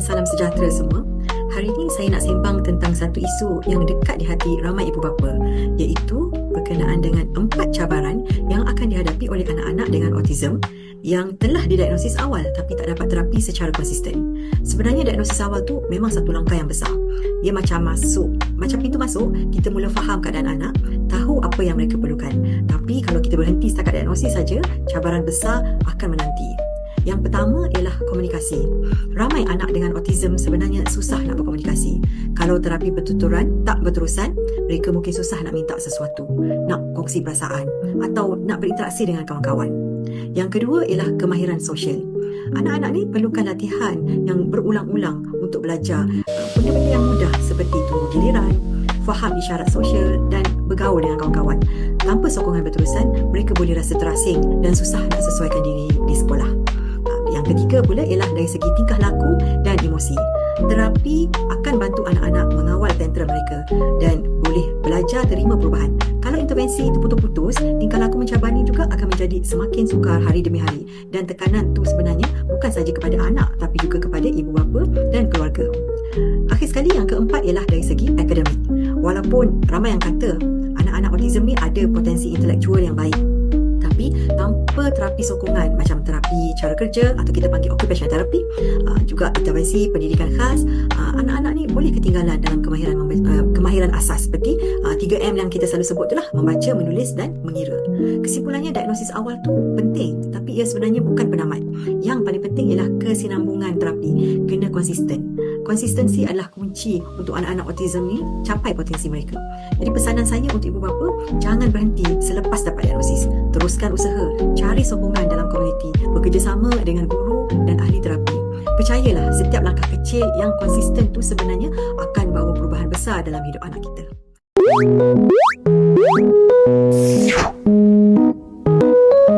salam sejahtera semua. Hari ini saya nak sembang tentang satu isu yang dekat di hati ramai ibu bapa, iaitu berkenaan dengan 4 cabaran yang akan dihadapi oleh anak-anak dengan autism yang telah didiagnosis awal tapi tak dapat terapi secara konsisten. Sebenarnya diagnosis awal tu memang satu langkah yang besar. Dia macam pintu masuk, kita mula faham keadaan anak, tahu apa yang mereka perlukan. Tapi kalau kita berhenti setakat diagnosis saja, cabaran besar akan menanti. Yang pertama ialah komunikasi. Ramai anak dengan autism sebenarnya susah nak berkomunikasi. Kalau terapi pertuturan tak berterusan, mereka mungkin susah nak minta sesuatu, nak kongsi perasaan atau nak berinteraksi dengan kawan-kawan. Yang kedua ialah kemahiran sosial. Anak-anak ni perlukan latihan yang berulang-ulang untuk belajar benda-benda yang mudah seperti tunggu giliran, faham isyarat sosial dan bergaul dengan kawan-kawan. Tanpa sokongan berterusan, mereka boleh rasa terasing dan susah nak sesuaikan diri di sekolah. Yang ketiga pula ialah dari segi tingkah laku dan emosi. Terapi akan bantu anak-anak mengawal tantrum mereka dan boleh belajar terima perubahan. Kalau intervensi itu putus-putus, tingkah laku mencabar ini juga akan menjadi semakin sukar hari demi hari. Dan tekanan itu sebenarnya bukan saja kepada anak tapi juga kepada ibu bapa dan keluarga. Akhir sekali, yang keempat ialah dari segi akademik. Walaupun ramai yang kata anak-anak autism ni ada potensi intelektual yang baik, tapi tanpa terapi sokongan macam terapi cara kerja atau kita panggil occupational therapy, juga intervensi pendidikan khas, anak-anak ni boleh ketinggalan dalam kemahiran asas seperti 3M yang kita selalu sebut itulah, membaca, menulis dan mengira. Kesimpulannya, diagnosis awal tu penting tapi ia sebenarnya bukan penamat. Yang paling penting ialah kesinambungan terapi, kena konsisten. Konsistensi adalah kunci untuk anak-anak autism ni capai potensi mereka. Jadi pesanan saya untuk ibu bapa, jangan berhenti selepas dapat diagnosis. Teruskan usaha, cari sokongan dalam komuniti, bekerjasama dengan guru dan ahli terapi. Percayalah, setiap langkah kecil yang konsisten tu sebenarnya akan bawa perubahan besar dalam hidup anak kita.